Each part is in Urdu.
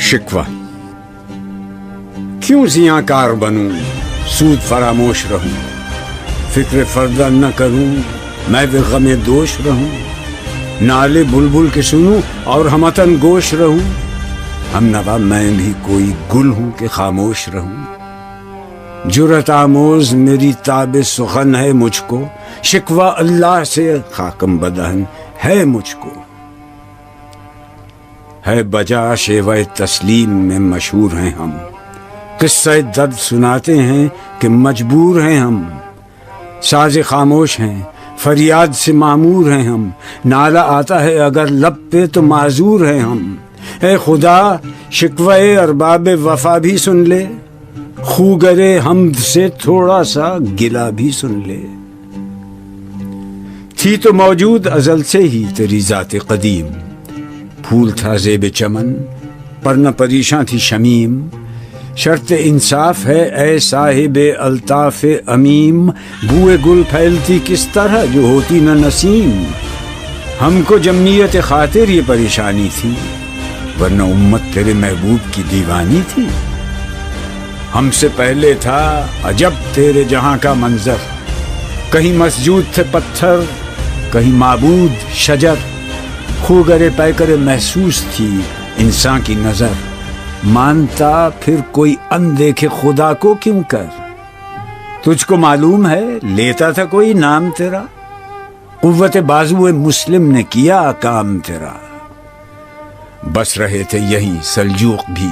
شکوہ. کیوں زیاں کار بنوں، سود فراموش رہوں، فکر فردہ نہ کروں، میں بے غم دوش رہوں، نالے بلبل کے سنوں اور ہمتن گوش رہوں. ہم نوا میں بھی کوئی گل ہوں کہ خاموش رہوں. جرت آموز میری تاب سخن ہے مجھ کو، شکوہ اللہ سے خاکم بدہن ہے مجھ کو. ہے بجا شیوہ تسلیم میں مشہور ہیں ہم، قصہ درد سناتے ہیں کہ مجبور ہیں ہم. ساز خاموش ہیں، فریاد سے معمور ہیں ہم، نالہ آتا ہے اگر لب پہ تو معذور ہیں ہم. اے خدا شکوہ ارباب وفا بھی سن لے، خوگرے حمد سے تھوڑا سا گلا بھی سن لے. تھی تو موجود ازل سے ہی تیری ذات قدیم، پھول تھا زیب چمن پر نہ پریشاں تھی شمیم. شرط انصاف ہے اے صاحب الطاف امیم، بوئے گل پھیلتی کس طرح جو ہوتی نہ نسیم. ہم کو جمعیت خاطر یہ پریشانی تھی، ورنہ امت تیرے محبوب کی دیوانی تھی. ہم سے پہلے تھا عجب تیرے جہاں کا منظر، کہیں مسجود تھے پتھر، کہیں معبود شجر. خوگرے پیکرے محسوس تھی انسان کی نظر، مانتا پھر کوئی اندیکھے خدا کو کیوں کر. تجھ کو معلوم ہے لیتا تھا کوئی نام تیرا، قوت بازو مسلم نے کیا کام تیرا. بس رہے تھے یہیں سلجوق بھی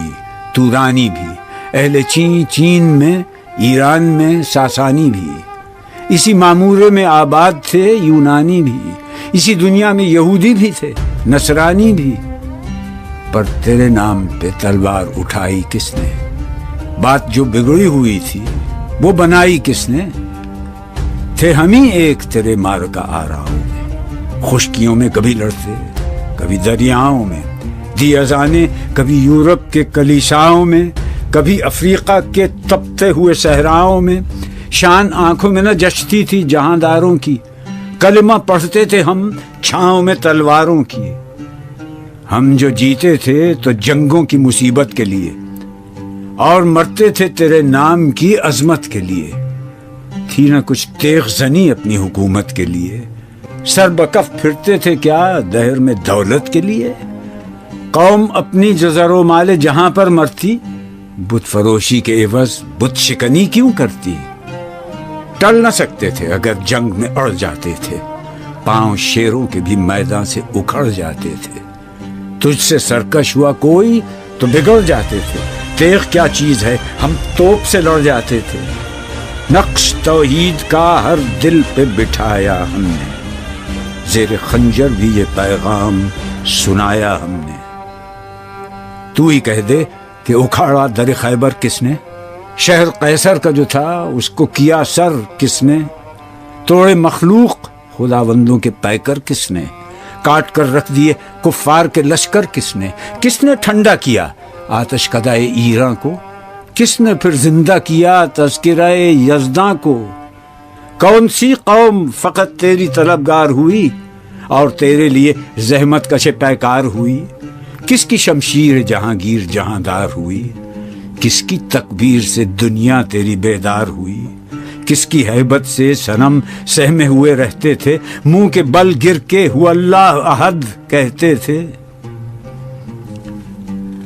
تورانی بھی، اہل چین میں، ایران میں ساسانی بھی. اسی معمورے میں آباد تھے یونانی بھی، اسی دنیا میں یہودی بھی تھے نصرانی بھی. پر تیرے نام پہ تلوار اٹھائی کس نے، بات جو بگڑی ہوئی تھی وہ بنائی کس نے. تھے ہم ہی ایک تیرے مارکا آراؤں میں، خشکیوں میں کبھی لڑتے کبھی دریاؤں میں، دی اذانے کبھی یورپ کے کلیساؤں میں، کبھی افریقہ کے تپتے ہوئے صحراؤں میں. شان آنکھوں میں نہ جچتی تھی جہانداروں کی، کلمہ پڑھتے تھے ہم چھاؤں میں تلواروں کی. ہم جو جیتے تھے تو جنگوں کی مصیبت کے لیے، اور مرتے تھے تیرے نام کی عظمت کے لیے. تھی نہ کچھ تیغ زنی اپنی حکومت کے لیے، سر بکف پھرتے تھے کیا دہر میں دولت کے لیے. قوم اپنی جزر و مال جہاں پر مرتی، بت فروشی کے عوض بت شکنی کیوں کرتی. ٹل نہ سکتے تھے اگر جنگ میں اڑ جاتے تھے، پاؤں شیروں کے بھی میدان سے اکھڑ جاتے تھے. تجھ سے سرکش ہوا کوئی تو بگڑ جاتے تھے، تیغ کیا چیز ہے ہم توپ سے لڑ جاتے تھے. نقش توحید کا ہر دل پہ بٹھایا ہم نے، زیر خنجر بھی یہ پیغام سنایا ہم نے. تو ہی کہہ دے کہ اکھاڑا در خیبر کس نے، شہر قیصر کا جو تھا اس کو کیا سر کس نے. توڑے مخلوق خداوندوں کے پیکر کس نے، کاٹ کر رکھ دیے کفار کے لشکر کس نے. کس نے ٹھنڈا کیا آتش کدائے ایراں کو، کس نے پھر زندہ کیا تذکرہ یزداں کو. کون سی قوم فقط تیری طلبگار ہوئی اور تیرے لیے زحمت کش پیکار ہوئی. کس کی شمشیر جہانگیر جہاندار ہوئی، کس کی تکبیر سے دنیا تیری بیدار ہوئی. کس کی ہیبت سے صنم سہمے ہوئے رہتے تھے، منہ کے بل گر کے ہو اللہ احد کہتے تھے.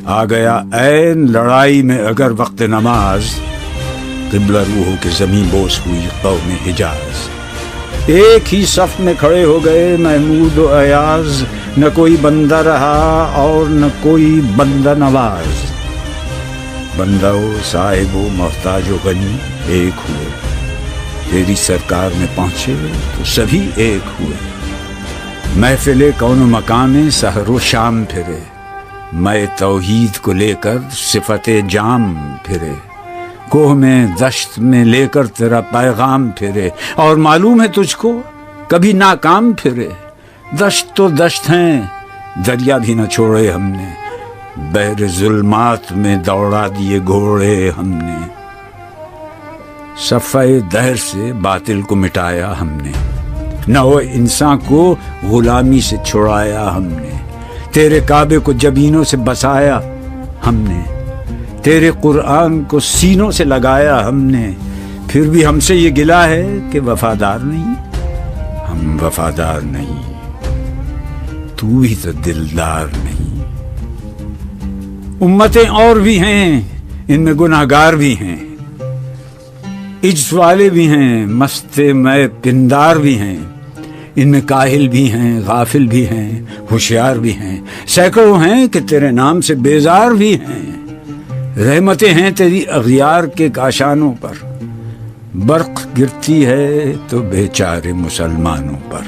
آ گیا عین لڑائی میں اگر وقت نماز، قبلہ روحوں کے زمین بوس ہوئی قوم حجاز. ایک ہی صف میں کھڑے ہو گئے محمود و ایاز، نہ کوئی بندہ رہا اور نہ کوئی بندہ نواز. بندہ و صاحب و محتاج و غنی ایک ہوئے، تیری سرکار میں پہنچے تو سبھی ایک ہوئے. محفل کون و مقام سحر و شام پھرے، میں توحید کو لے کر صفت جام پھرے. کوہ میں دشت میں لے کر تیرا پیغام پھرے، اور معلوم ہے تجھ کو کبھی ناکام پھرے. دشت تو دشت ہیں، دریا بھی نہ چھوڑے ہم نے، بحر ظلمات میں دوڑا دیے گھوڑے ہم نے. صفحہ دہر سے باطل کو مٹایا ہم نے، نو انسان کو غلامی سے چھڑایا ہم نے. تیرے کعبے کو جبینوں سے بسایا ہم نے، تیرے قرآن کو سینوں سے لگایا ہم نے، پھر بھی ہم سے یہ گلہ ہے کہ وفادار نہیں۔ ہم وفادار نہیں، تو بھی تو دلدار نہیں۔ امتیں اور بھی ہیں، ان میں گناہگار بھی ہیں، عجز والے بھی ہیں، مست میں پندار بھی ہیں، ان میں کاہل بھی ہیں، غافل بھی ہیں، ہوشیار بھی ہیں، سینکڑوں ہیں کہ تیرے نام سے بیزار بھی ہیں۔ رحمتیں ہیں تیری اغیار کے کاشانوں پر، برق گرتی ہے تو بیچارے مسلمانوں پر۔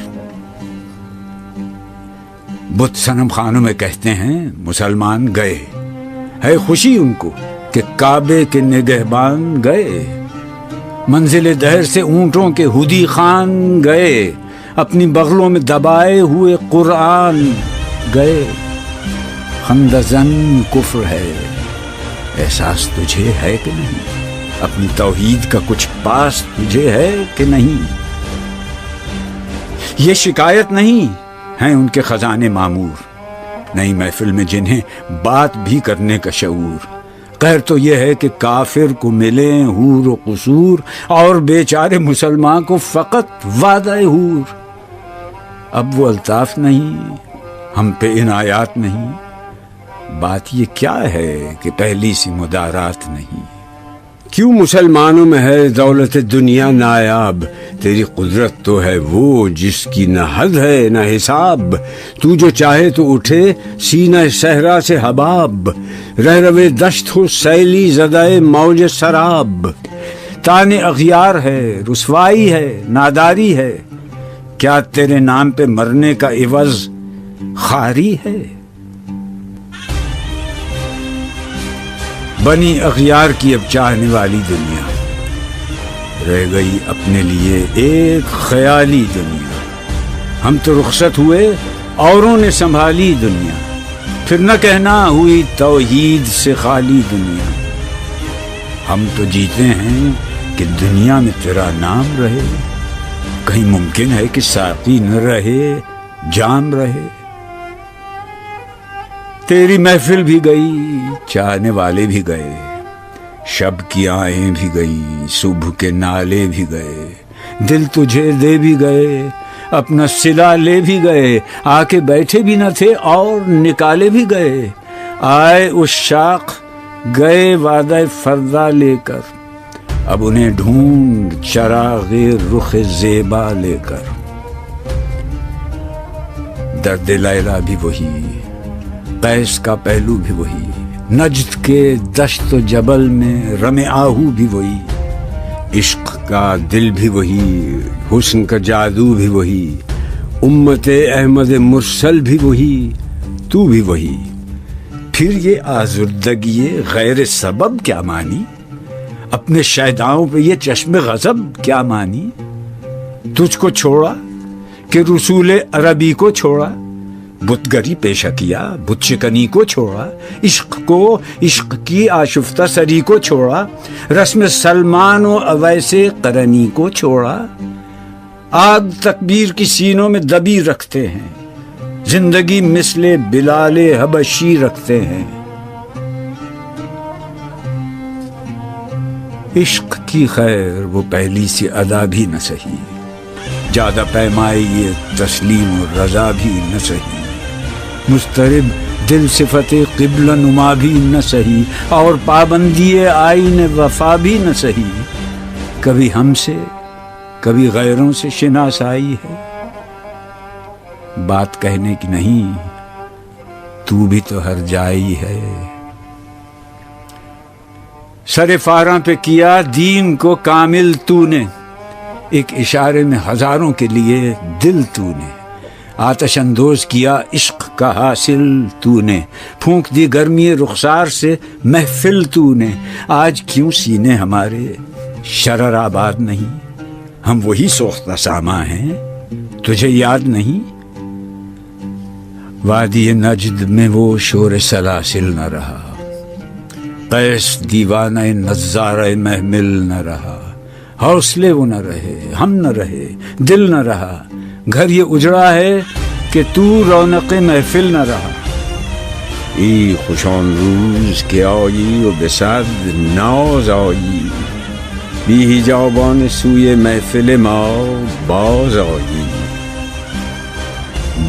بت صنم خانوں میں کہتے ہیں مسلمان گئے، ہے خوشی ان کو کہ کعبے کے نگہبان گئے، منزل دہر سے اونٹوں کے ہدی خان گئے، اپنی بغلوں میں دبائے ہوئے قرآن گئے۔ خندزن کفر ہے، احساس تجھے ہے کہ نہیں؟ اپنی توحید کا کچھ پاس تجھے ہے کہ نہیں؟ یہ شکایت نہیں ہیں ان کے خزانے معمور، نئی محفل میں جنہیں بات بھی کرنے کا شعور۔ قہر تو یہ ہے کہ کافر کو ملیں حور و قصور، اور بیچارے مسلمان کو فقط وعدہ حور۔ اب وہ الطاف نہیں، ہم پہ عنایات نہیں، بات یہ کیا ہے کہ پہلی سی مدارات نہیں۔ کیوں مسلمانوں میں ہے دولت دنیا نایاب؟ تیری قدرت تو ہے وہ جس کی نہ حد ہے نہ حساب۔ تو جو چاہے تو اٹھے سینہ صحرا سے حباب، رہ روے دشت ہو سیلی زدائے موج سراب۔ تان اغیار ہے، رسوائی ہے، ناداری ہے، کیا تیرے نام پہ مرنے کا عوض خاری ہے؟ بنی اغیار کی اب چاہنے والی دنیا، رہ گئی اپنے لیے ایک خیالی دنیا۔ ہم تو رخصت ہوئے، اوروں نے سنبھالی دنیا، پھر نہ کہنا ہوئی توحید سے خالی دنیا۔ ہم تو جیتے ہیں کہ دنیا میں تیرا نام رہے، کہیں ممکن ہے کہ ساقی نہ رہے جام رہے۔ تیری محفل بھی گئی، چاہنے والے بھی گئے، شب کی آہیں بھی گئیں، صبح کے نالے بھی گئے، دل تجھے دے بھی گئے، اپنا صلہ لے بھی گئے، آ کے بیٹھے بھی نہ تھے اور نکالے بھی گئے۔ آئے اس شاخ گئے وعدہ فردا لے کر، اب انہیں ڈھونڈ چراغ رخ زیبا لے کر۔ درد لیلا بھی وہی، قیس کا پہلو بھی وہی، نجد کے دشت و جبل میں رم آہو بھی وہی، عشق کا دل بھی وہی، حسن کا جادو بھی وہی، امت احمد مرسل بھی وہی، تو بھی وہی۔ پھر یہ آزردگی غیر سبب کیا مانی؟ اپنے شیداؤں پہ یہ چشم غضب کیا مانی؟ تجھ کو چھوڑا کہ رسول عربی کو چھوڑا، بتگری پیشہ کیا، بت شکنی کو چھوڑا، عشق کو، عشق کی آشفتہ سری کو چھوڑا، رسم سلمان و اویس قرنی کو چھوڑا۔ آگ تکبیر کی سینوں میں دبی رکھتے ہیں، زندگی مثل بلال حبشی رکھتے ہیں۔ عشق کی خیر وہ پہلی سی ادا بھی نہ سہی، زیادہ پیمائی یہ تسلیم و رضا بھی نہ سہی، مضطرب دل صفت قبلہ نما بھی نہ سہی، اور پابندی آئین وفا بھی نہ سہی۔ کبھی ہم سے کبھی غیروں سے شناسائی ہے، بات کہنے کی نہیں، تو بھی تو ہر جائی ہے۔ سر فاراں پہ کیا دین کو کامل تو نے، ایک اشارے میں ہزاروں کے لیے دل تو نے، آتش اندوز کیا عشق کا حاصل تو نے، پھونک دی گرمی رخسار سے محفل تو نے۔ آج کیوں سینے ہمارے شرر آباد نہیں؟ ہم وہی سوختہ ساما ہیں، تجھے یاد نہیں؟ وادی نجد میں وہ شور سلاسل نہ رہا، قیس دیوانہ نظارہ محمل نہ رہا، حوصلے وہ نہ رہے، ہم نہ رہے، دل نہ رہا، گھر یہ اجڑا ہے کہ تو رونق محفل نہ رہا۔ ای خوش آن روز که آیی و به صد ناز آیی، بی حجابان سوی محفل ما باز آیی.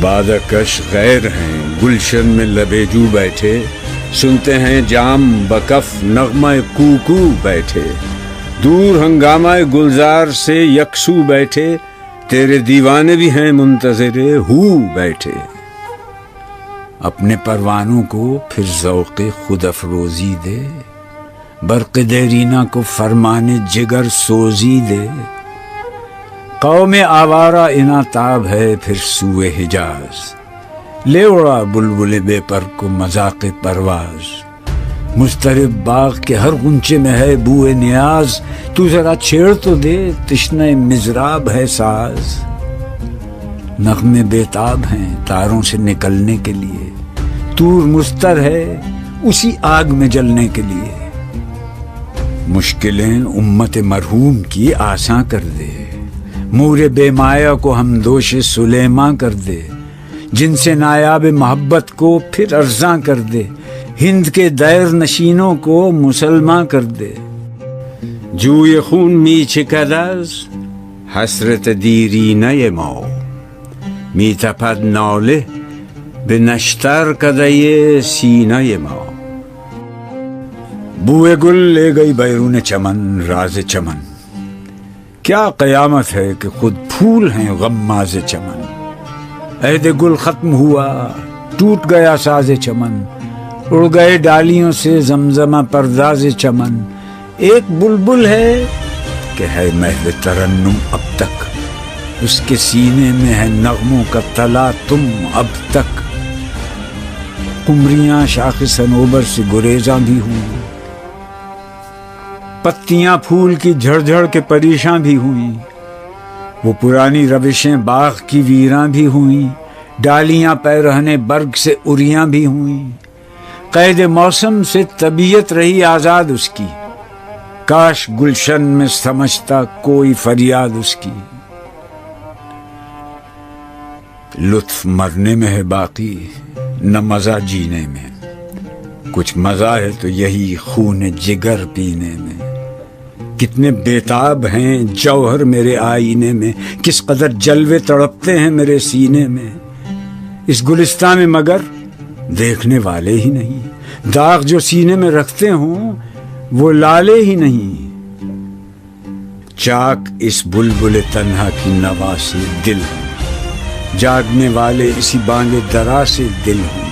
بادکش غیر ہیں گلشن میں لبے جو بیٹھے، سنتے ہیں جام بکف نغمہ کوکو بیٹھے، دور ہنگامہ گلزار سے یکسو بیٹھے، تیرے دیوانے بھی ہیں منتظر ہو بیٹھے. اپنے پروانوں کو پھر ذوق خود افروزی دے، برق دیرینہ کو فرمان جگر سوزی دے. قوم آوارہ اناتاب ہے پھر سوئے حجاز، لے اڑا بلبل بے پر کو مذاق پرواز. مضطرب باغ کے ہر غنچے میں ہے بوئے نیاز، تو ذرا چھیڑ تو دے تشنہ مضراب ہے ساز. نغمے بیتاب ہیں تاروں سے نکلنے کے لیے، طور مستر ہے اسی آگ میں جلنے کے لیے. مشکلیں امت مرحوم کی آساں کر دے، مور بے مایا کو ہم دوش سلیماں کر دے. جن سے نایاب محبت کو پھر ارزاں کر دے، ہند کے دیر نشینوں کو مسلمان کر دے. جوی خون می چکد از حسرت دیرینه ما، می تپد ناله به نشتر کدۀ سینه ما. بوئے گل لے گئی بیرون چمن راز چمن، کیا قیامت ہے کہ خود پھول ہیں غماز چمن. عہد گل ختم ہوا ٹوٹ گیا ساز چمن، اڑ گئے ڈالیوں سے زمزمہ پرداز چمن. ایک بلبل ہے کہ ہے محو ترنم اب تک، اس کے سینے میں ہے نغموں کا تلا تم اب تک. قمریاں شاخ صنوبر سے گریزاں بھی ہوئی، پتیاں پھول کی جھڑ جھڑ کے پریشاں بھی ہوئیں. وہ پرانی روشیں باغ کی ویراں بھی ہوئیں، ڈالیاں پیرہنے برگ سے اریاں بھی ہوئیں. قید موسم سے طبیعت رہی آزاد اس کی، کاش گلشن میں سمجھتا کوئی فریاد اس کی. لطف مرنے میں ہے باقی نہ مزہ جینے میں، کچھ مزہ ہے تو یہی خون جگر پینے میں. کتنے بیتاب ہیں جوہر میرے آئینے میں، کس قدر جلوے تڑپتے ہیں میرے سینے میں. اس گلستان میں مگر دیکھنے والے ہی نہیں، داغ جو سینے میں رکھتے ہوں وہ لالے ہی نہیں. چاک اس بلبل تنہا کی نوا سے دل ہوں، جاگنے والے اسی بانگ درا سے دل ہوں.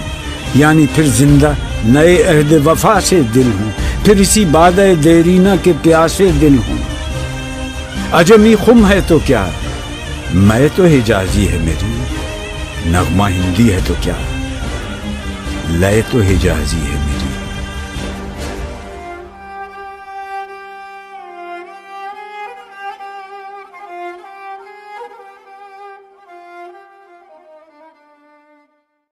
یعنی پھر زندہ نئے عہد وفا سے دل ہوں، پھر اسی بادہ دیرینہ کے پیاسے دل ہوں. عجمی خم ہے تو کیا، میں تو حجازی ہے میری، نغمہ ہندی ہے تو کیا، لے تو حجازی ہے.